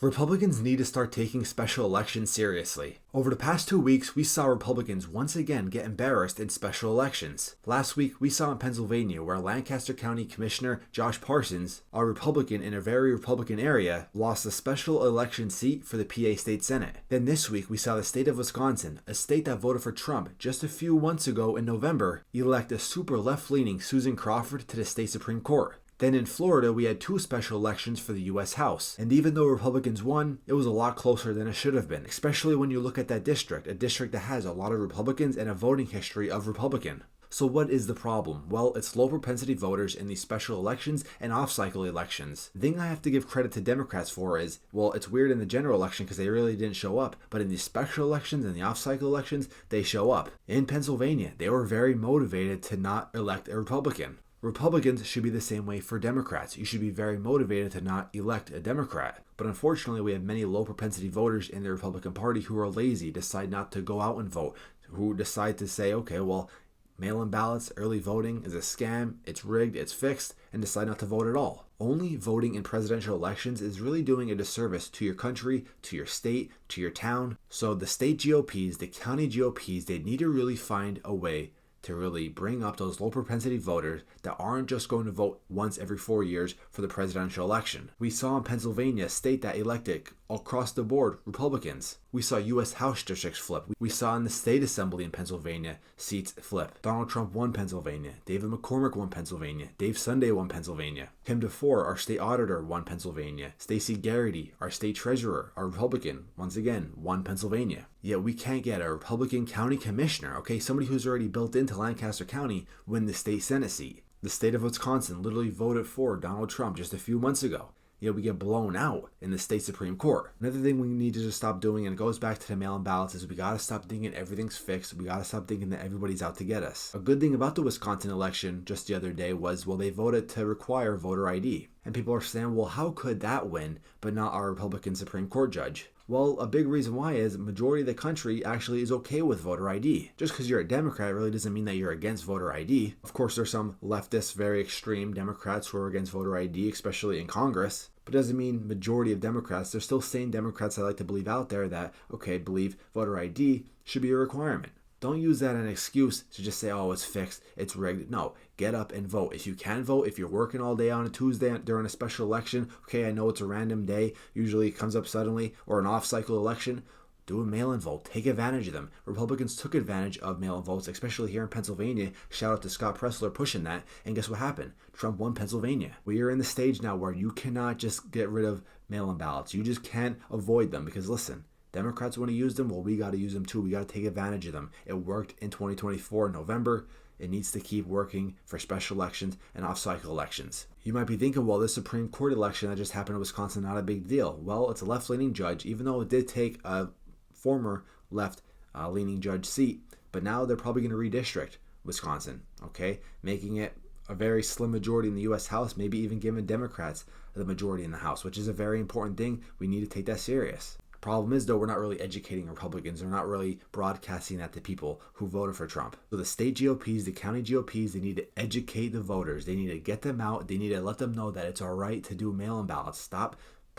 Republicans need to start taking special elections seriously. Over the past 2 weeks, we saw Republicans once again get embarrassed in special elections. Last week, we saw in Pennsylvania where Lancaster County Commissioner Josh Parsons, a Republican in a very Republican area, lost a special election seat for the PA State Senate. Then this week, we saw the state of Wisconsin, a state that voted for Trump just a few months ago in November, elect a super left-leaning Susan Crawford to the state Supreme Court. Then in Florida, we had 2 special elections for the U.S. House. And even though Republicans won, it was a lot closer than it should have been, especially when you look at that district, a district that has a lot of Republicans and a voting history of Republican. So what is the problem? Well, it's low propensity voters in these special elections and off-cycle elections. The thing I have to give credit to Democrats for is, well, it's weird in the general election because they really didn't show up, but in these special elections and the off-cycle elections, they show up. In Pennsylvania, they were very motivated to not elect a Republican. Republicans should be the same way for Democrats. You should be very motivated to not elect a Democrat. But unfortunately, we have many low propensity voters in the Republican Party who are lazy, decide not to go out and vote, who decide to say, okay, well, mail-in ballots, early voting is a scam, it's rigged, it's fixed, and decide not to vote at all. Only voting in presidential elections is really doing a disservice to your country, to your state, to your town. So the state GOPs, the county GOPs, they need to really find a way to really bring up those low propensity voters that aren't just going to vote once every 4 years for the presidential election. We saw in Pennsylvania a state that elected across the board Republicans. We saw U.S. House districts flip. We saw in the state assembly in Pennsylvania seats flip. Donald Trump won Pennsylvania. David McCormick won Pennsylvania. Dave Sunday won Pennsylvania. Tim DeFore, our state auditor, won Pennsylvania. Stacey Garrity, our state treasurer, our Republican, once again, won Pennsylvania. Yet we can't get a Republican county commissioner, okay, somebody who's already built into Lancaster County, win the state Senate seat. The state of Wisconsin literally voted for Donald Trump just a few months ago. Yet we get blown out in the state Supreme Court. Another thing we need to just stop doing, and it goes back to the mail-in ballots, is we gotta stop thinking everything's fixed. We gotta stop thinking that everybody's out to get us. A good thing about the Wisconsin election just the other day was, well, they voted to require voter ID. And people are saying, well, how could that win, but not our Republican Supreme Court judge? Well, a big reason why is the majority of the country actually is okay with voter ID. Just because you're a Democrat really doesn't mean that you're against voter ID. Of course, there's some leftist, very extreme Democrats who are against voter ID, especially in Congress. But it doesn't mean majority of Democrats. There's still sane Democrats that like to believe out there that, okay, believe voter ID should be a requirement. Don't use that as an excuse to just say, oh, it's fixed, it's rigged. No, get up and vote. If you can vote, if you're working all day on a Tuesday during a special election, okay, I know it's a random day, usually it comes up suddenly, or an off-cycle election, do a mail-in vote. Take advantage of them. Republicans took advantage of mail-in votes, especially here in Pennsylvania. Shout out to Scott Pressler pushing that. And guess what happened? Trump won Pennsylvania. We are in the stage now where you cannot just get rid of mail-in ballots. You just can't avoid them because, listen, Democrats want to use them. Well, we got to use them too. We got to take advantage of them. It worked in 2024 in November. It needs to keep working for special elections and off-cycle elections. You might be thinking, well, this Supreme Court election that just happened in Wisconsin, not a big deal. Well, it's a left-leaning judge, even though it did take a former left-leaning judge seat, but now they're probably going to redistrict Wisconsin, okay? Making it a very slim majority in the U.S. House, maybe even giving Democrats the majority in the House, which is a very important thing. We need to take that serious. Problem is, though, we're not really educating Republicans. We're not really broadcasting that to people who voted for Trump. So the state GOPs, the county GOPs, they need to educate the voters. They need to get them out. They need to let them know that it's all right to do mail-in ballots. Stop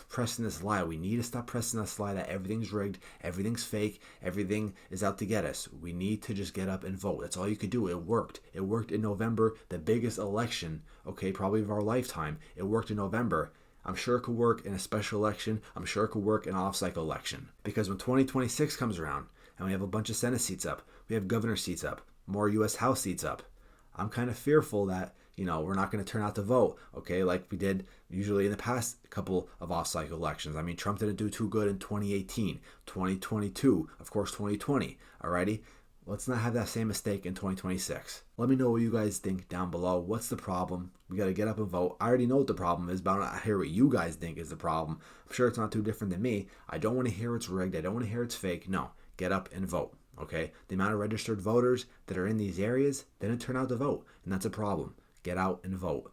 pressing this lie. We need to stop pressing this lie that everything's rigged, everything's fake, everything is out to get us. We need to just get up and vote. That's all you could do. It worked. It worked in November, the biggest election, okay, probably of our lifetime. It worked in November. I'm sure it could work in a special election. I'm sure it could work in an off-cycle election. Because when 2026 comes around and we have a bunch of Senate seats up, we have governor seats up, more U.S. House seats up, I'm kind of fearful that, we're not going to turn out to vote, okay, like we did usually in the past couple of off-cycle elections. I mean, Trump didn't do too good in 2018, 2022, of course, 2020, alrighty? Let's not have that same mistake in 2026. Let me know what you guys think down below. What's the problem? We got to get up and vote. I already know what the problem is, but I want to hear what you guys think is the problem. I'm sure it's not too different than me. I don't want to hear it's rigged. I don't want to hear it's fake. No, get up and vote, okay? The amount of registered voters that are in these areas didn't turn out to vote, and that's a problem. Get out and vote.